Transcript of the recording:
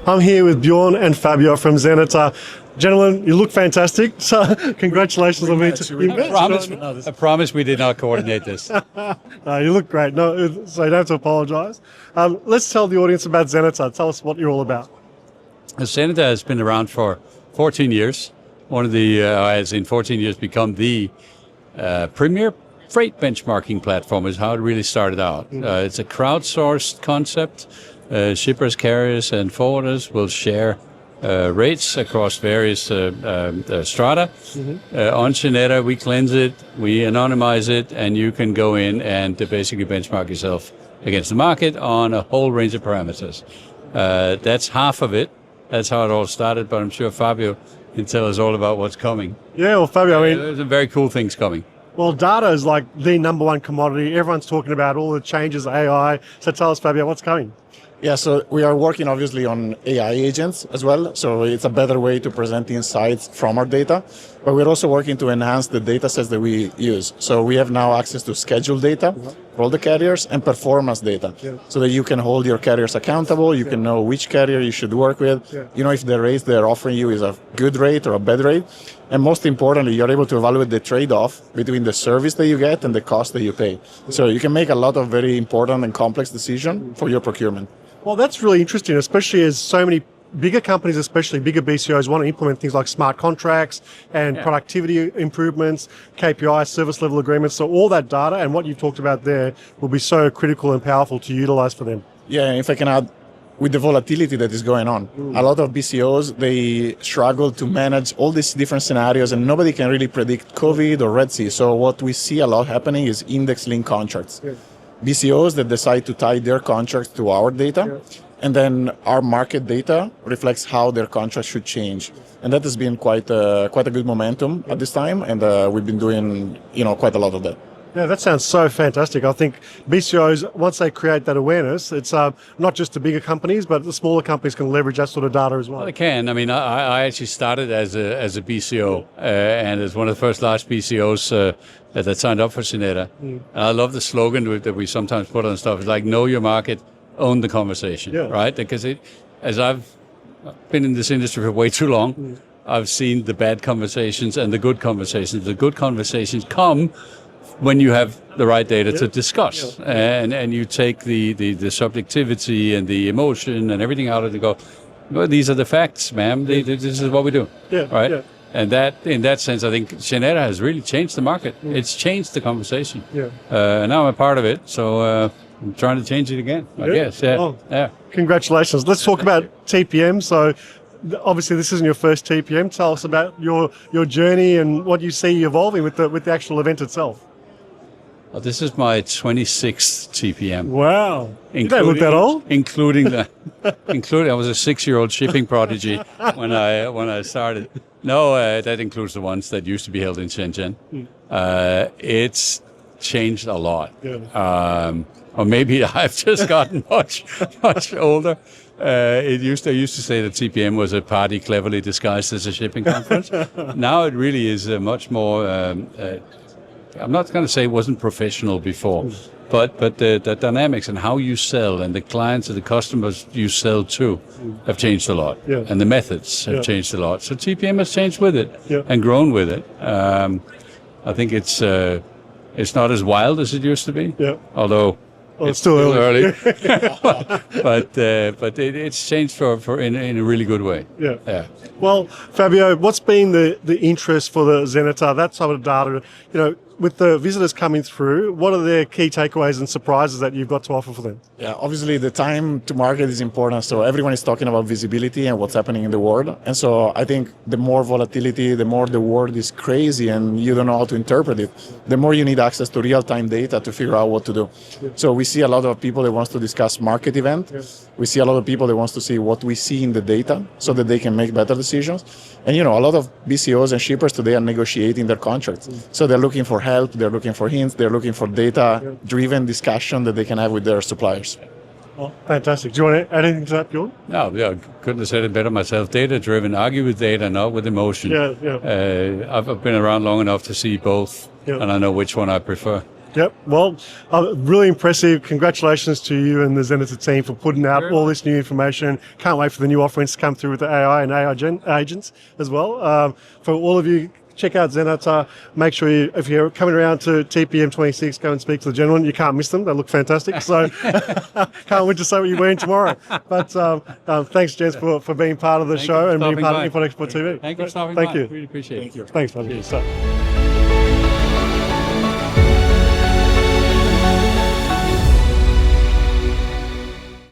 I'm here with Bjorn and Fabio from Xeneta. Gentlemen, you look fantastic. So congratulations on meeting. I promise we did not coordinate this. You look great. No, so you don't have to apologise. Let's tell the audience about Xeneta. Tell us what you're all about. Xeneta has been around for 14 years. One of the, has in 14 years become the premier freight benchmarking platform is how it really started out. It's a crowdsourced concept. Shippers, carriers, and forwarders will share rates across various strata. On Xeneta, we cleanse it, we anonymize it, and you can go in and basically benchmark yourself against the market on a whole range of parameters. That's half of it. That's how it all started, but I'm sure Fabio can tell us all about what's coming. Yeah, well, Fabio, I mean, there's some very cool things coming. Well, data is like the number one commodity. Everyone's talking about all the changes, AI. So tell us, Fabio, what's coming? Yeah, so we are working obviously on AI agents as well. So it's a better way to present insights from our data. But we're also working to enhance the data sets that we use. So we have now access to scheduled data for all the carriers and performance data so that you can hold your carriers accountable. You can know which carrier you should work with. You know if the rate they're offering you is a good rate or a bad rate. And most importantly, you're able to evaluate the trade-off between the service that you get and the cost that you pay. So you can make a lot of very important and complex decisions for your procurement. Well, that's really interesting, especially as so many bigger companies, especially bigger BCOs, want to implement things like smart contracts and productivity improvements, KPI, service level agreements. So all that data and what you've talked about there will be so critical and powerful to utilize for them. Yeah, if I can add, with the volatility that is going on, a lot of BCOs, they struggle to manage all these different scenarios and nobody can really predict COVID or Red Sea. So what we see a lot happening is index-linked contracts. BCOs that decide to tie their contracts to our data, and then our market data reflects how their contracts should change. And that has been quite a good momentum at this time, and we've been doing quite a lot of that. Yeah, that sounds so fantastic. I think BCOs, once they create that awareness, it's not just the bigger companies, but the smaller companies can leverage that sort of data as well. Well, they can. I mean, I actually started as a BCO and as one of the first large BCOs that signed up for Xeneta. And I love the slogan that we sometimes put on stuff. It's like, know your market, own the conversation, right? Because as I've been in this industry for way too long, I've seen the bad conversations and the good conversations. The good conversations come when you have the right data to discuss and you take the subjectivity and the emotion and everything out of it and go, well, these are the facts, ma'am. This is what we do, right? Yeah. And that, in that sense, I think Xeneta has really changed the market. It's changed the conversation. And now I'm a part of it, so I'm trying to change it again, I guess. Congratulations. Let's talk about TPM. So obviously this isn't your first TPM. Tell us about your journey and what you see evolving with the actual event itself. Well, this is my 26th TPM. Wow. You don't look that old. Including I was a 6-year-old shipping prodigy when I started. No, that includes the ones that used to be held in Shenzhen. It's changed a lot. Or maybe I've just gotten much older. I used to say that TPM was a party cleverly disguised as a shipping conference. Now it really is a much more, I'm not going to say it wasn't professional before, but the dynamics and how you sell and the clients and the customers you sell to have changed a lot. And the methods have changed a lot. So TPM has changed with it and grown with it. I think it's not as wild as it used to be, although it's still early. but it's changed in a really good way. Well, Fabio, what's been the interest for the Xeneta, that sort of data? With the visitors coming through, what are their key takeaways and surprises that you've got to offer for them? Yeah, obviously the time to market is important. So everyone is talking about visibility and what's happening in the world. And so I think the more volatility, the more the world is crazy and you don't know how to interpret it, the more you need access to real-time data to figure out what to do. So we see a lot of people that wants to discuss market event. We see a lot of people that wants to see what we see in the data so that they can make better decisions. And a lot of BCOs and shippers today are negotiating their contracts. So they're looking for help, they're looking for hints, they're looking for data-driven discussion that they can have with their suppliers. Well, fantastic. Do you want to add anything to that, Bjorn? No, couldn't have said it better myself. Data-driven, argue with data, not with emotion. I've been around long enough to see both, and I know which one I prefer. Yep. Well, really impressive. Congratulations to you and the Xeneta team for putting out all this new information. Can't wait for the new offerings to come through with the AI and agents as well. For all of you, check out Xeneta. Make sure if you're coming around to TPM 26, go and speak to the gentleman. You can't miss them. They look fantastic. So can't wait to see what you're wearing tomorrow. But thanks, gents, for being part of the show and being part of Info Export TV. Thank you for stopping Thank by. you. Really appreciate it. Thank you. Thanks, buddy.